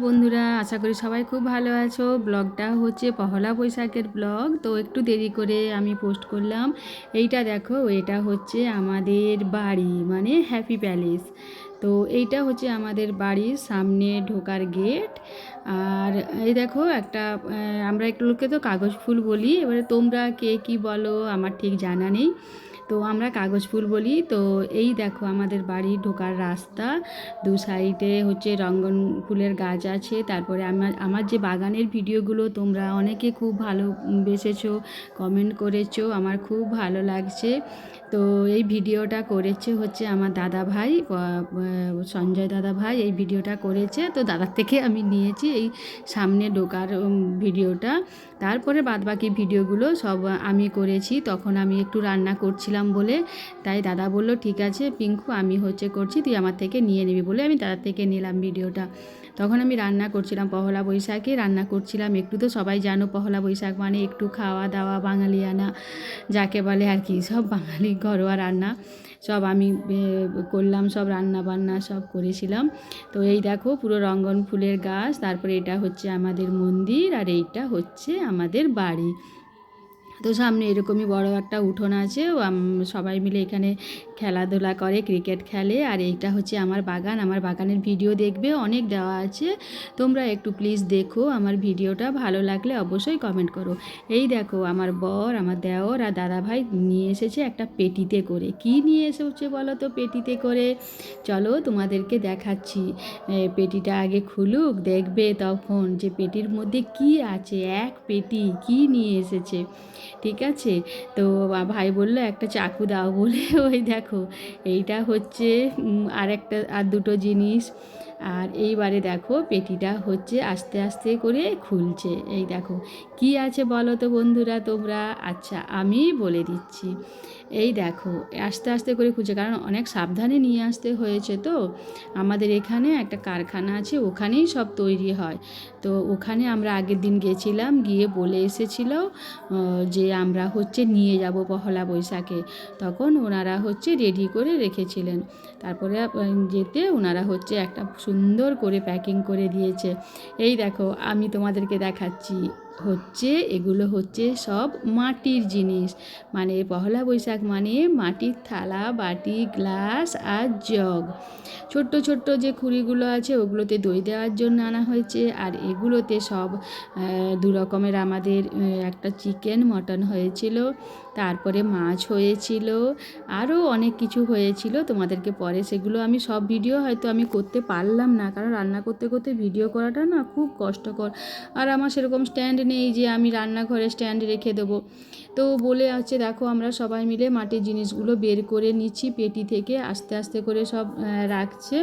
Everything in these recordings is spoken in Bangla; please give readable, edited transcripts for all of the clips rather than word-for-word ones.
বন্ধুরা, আশা করি সবাই খুব ভালো আছো। ব্লগটা হচ্ছে পহেলা বৈশাখের ব্লগ, তো একটু দেরি করে আমি পোস্ট করলাম। এইটা দেখো, এটা হচ্ছে আমাদের বাড়ি, মানে হ্যাপি প্যালেস। তো এইটা হচ্ছে আমাদের বাড়ির সামনে ঢোকার গেট। আর এই দেখো একটা আমরা এগুলোকে তো কাগজ ফুল বলি, এবারে তোমরা কে কী বলো আমার ঠিক জানা নেই। তো আমরা কাগজ ফুল বলি। তো এই দেখো আমাদের বাড়ি ঢোকার রাস্তা, দু সাইডে হচ্ছে রঙ্গন ফুলের গাছ আছে। তারপরে আমার আমার যে বাগানের ভিডিওগুলো তোমরা অনেকে খুব ভালোবেসেছো, কমেন্ট করেছো, আমার খুব ভালো লাগছে। তো এই ভিডিওটা করেছে হচ্ছে আমার দাদা ভাই, সঞ্জয় দাদা ভাই এই ভিডিওটা করেছে। তো দাদার থেকে আমি নিয়েছি এই সামনে ঢোকার ভিডিওটা। তারপরে বাদবাকি ভিডিওগুলো সব আমি করেছি। তখন আমি একটু রান্না করছিলাম বলে, তাই দাদা বলল ঠিক আছে পিঙ্কু, আমি হচ্ছে করছি, তুই আমার থেকে নিয়ে নিবি বলে আমি দাদার থেকে নিলাম ভিডিওটা। তখন আমি রান্না করছিলাম, পহেলা বৈশাখে রান্না করছিলাম। একটু তো সবাই জানো পহেলা বৈশাখ মানে একটু খাওয়া দাওয়া, বাঙালিয়ানা যাকে বলে আর কি, সব বাঙালি ঘরোয়া রান্না সব আমি করলাম, সব রান্না বান্না সব করেছিলাম। তো এই দেখো পুরো রঙ্গন ফুলের গাছ, তারপরে এটা হচ্ছে আমাদের মন্দির, আর এইটা হচ্ছে আমাদের বাড়ি। তো সামনে এরকমই বড় একটা উঠোন আছে, সবাই মিলে এখানে খেলাধুলা করে, ক্রিকেট খেলে। আর এইটা হচ্ছে আমার বাগান। আমার বাগানের ভিডিও দেখবে, অনেক দেওয়া আছে, তোমরা একটু প্লিজ দেখো আমার ভিডিওটা। ভালো লাগলে অবশ্যই কমেন্ট করো। এই দেখো আমার বর, আমার দেওর আর দাদা ভাই নিয়ে এসেছে একটা পেটিতে করে। কি নিয়ে এসেছে বলো তো পেটিতে করে? চলো তোমাদেরকে দেখাচ্ছি। পেটিটা আগে খুলুক, দেখবে তখন যে পেটির মধ্যে কি আছে। এক পেটি কি নিয়ে এসেছে, ঠিক আছে? তো ভাই বলল একটা চাকু দাও বলে ওই দেখো এইটা হচ্ছে আর দুটো জিনিস। আর এইবারে দেখো পেটিটা হচ্ছে আস্তে আস্তে করে খুলছে। এই দেখো কি আছে বলো তো বন্ধুরা তোমরা? আচ্ছা আমি বলে দিচ্ছি। এই দেখো আস্তে আস্তে করে খুঁজে, কারণ অনেক সাবধানে নিয়ে আসতে হয়েছে। তো আমাদের এখানে একটা কারখানা আছে, ওখানেই সব তৈরি হয়। তো ওখানে আমরা আগের দিন গেছিলাম, গিয়ে বলে এসেছিল যে আমরা হচ্ছে নিয়ে যাব পহেলা বৈশাখে। তখন ওনারা হচ্ছে রেডি করে রেখেছিলেন। তারপরে যেতে ওনারা হচ্ছে একটা সুন্দর করে প্যাকিং করে দিয়েছে। এই দেখো আমি তোমাদেরকে দেখাচ্ছি, হচ্ছে এগুলো হচ্ছে সব মাটির জিনিস। মানে পহেলা বৈশাখ মানে মাটির থালা, বাটি, গ্লাস আর জগ। ছোট্ট ছোট্ট যে খুঁড়িগুলো আছে ওগুলোতে দই দেওয়ার জন্য আনা হয়েছে। আর এগুলোতে সব দু রকমের আমাদের একটা চিকেন মটন হয়েছিল, তারপরে মাছ হয়েছিল, আরও অনেক কিছু হয়েছিল। তোমাদেরকে পরে সেগুলো আমি সব ভিডিও হয়তো আমি করতে পারলাম না, কারণ রান্না করতে করতে ভিডিও করাটা না খুব কষ্টকর। আর আমার সেরকম স্ট্যান্ড নেই যে আমি রান্নাঘরে স্ট্যান্ড রেখে দেবো। তো বলে আছে দেখো আমরা সবাই মিলে মাটির জিনিসগুলো বের করে নিচ্ছি পেটি থেকে, আস্তে আস্তে করে সব রাখছে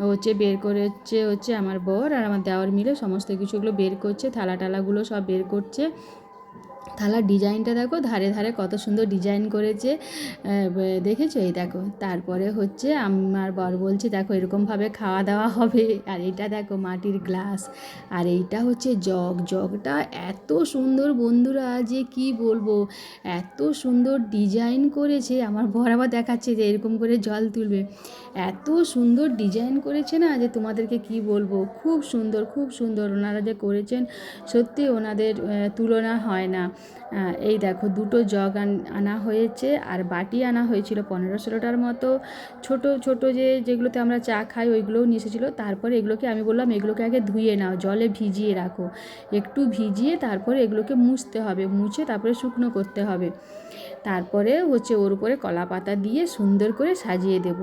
হচ্ছে, বের করে হচ্ছে আমার বর আর আমার দেওয়ার মিলে সমস্ত কিছুগুলো বের করছে। থালা টালাগুলো সব বের করছে। থালার ডিজাইনটা দেখো, ধারে ধারে কত সুন্দর ডিজাইন করেছে, দেখেছো? এই দেখো। তারপরে হচ্ছে আমার বর বলছে দেখো এরকমভাবে খাওয়া দাওয়া হবে। আর এটা দেখো মাটির গ্লাস, আর এইটা হচ্ছে জগ। জগটা এত সুন্দর বন্ধুরা যে কি বলবো, এত সুন্দর ডিজাইন করেছে। আমার বর আবার দেখাচ্ছে যে এরকম করে জল তুলবে। এত সুন্দর ডিজাইন করেছে না যে তোমাদেরকে কি বলবো, খুব সুন্দর খুব সুন্দর ওনারা যে করেছেন, সত্যি ওনাদের তুলনা হয় না। এই দেখো দুটো জগ আনা হয়েছে, আর বাটি আনা হয়েছিল 15-16টার মতো। ছোট ছোট যেগুলোতে আমরা চা খাই ওইগুলোও নিয়ে এসেছিলো। তারপরে এগুলোকে আমি বললাম এগুলোকে আগে ধুয়ে নাও, জলে ভিজিয়ে রাখো, একটু ভিজিয়ে তারপরে এগুলোকে মুছতে হবে, মুছে তারপরে শুকনো করতে হবে। তারপরে হচ্ছে ওর উপরে কলা পাতা দিয়ে সুন্দর করে সাজিয়ে দেব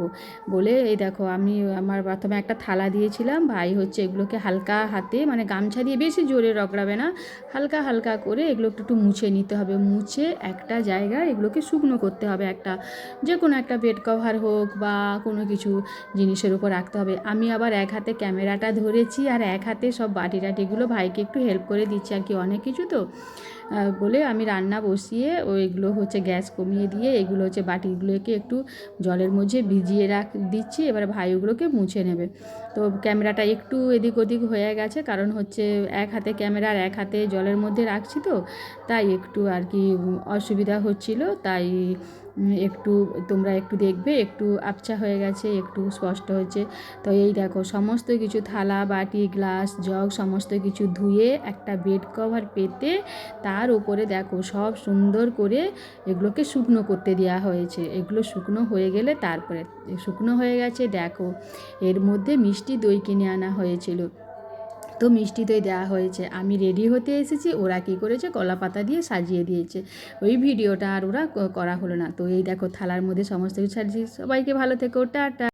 বলে, এই দেখো আমি আমার প্রথমে একটা থালা দিয়েছিলাম, ভাই হচ্ছে এগুলোকে হালকা হাতে মানে গামছা দিয়ে, বেশি জোরে রগড়াবে না, হালকা হালকা করে এগুলো একটু একটু মুছে নিতে হবে। মুছে একটা জায়গায় এগুলোকে শুকনো করতে হবে, একটা যে কোনো একটা বেড কভার হোক বা কোনো কিছু জিনিসের উপর রাখতে হবে। আমি আবার এক হাতে ক্যামেরাটা ধরেছি আর এক হাতে সব বাটি টাটিগুলো ভাইকে একটু হেল্প করে দিচ্ছি আর কি, অনেক কিছু তো বলে আমি রান্না বসিয়ে ওইগুলো হচ্ছে গ্যাস কমিয়ে দিয়ে এগুলো হচ্ছে বাটিগুলোকে একটু জলের মধ্যে ভিজিয়ে দিচ্ছি। এবার ভাই ওগুলোকে মুছে নেবে। তো ক্যামেরাটা একটু এদিক ওদিক হয়ে গেছে, কারণ হচ্ছে এক হাতে ক্যামেরা আর এক হাতে জলের মধ্যে রাখছি, তো তাই একটু আর কি অসুবিধা হচ্ছিল। তাই একটু তোমরা একটু দেখবে, একটু আবছা হয়ে গেছে, একটু স্পষ্ট হচ্ছে। তো এই দেখো সমস্ত কিছু থালা বাটি গ্লাস জগ সমস্ত কিছু ধুয়ে একটা বেড কভার পেতে তার উপরে দেখো সব সুন্দর করে এগুলোকে শুকনো করতে দেওয়া হয়েছে। এগুলো শুকনো হয়ে গেলে তারপরে শুকনো হয়ে গেছে দেখো, এর মধ্যে মিষ্টি দই কিনে আনা হয়েছিল, তো মিষ্টি দই দেওয়া হয়েছে। আমি রেডি হতে এসেছি, ওরা কী করেছে কলা পাতা দিয়ে সাজিয়ে দিয়েছে। ওই ভিডিওটা আর ওরা করা হলো না। তো এই দেখো থালার মধ্যে সমস্ত কিছু সাজিয়ে, সবাইকে ভালো থেকো, টাটা।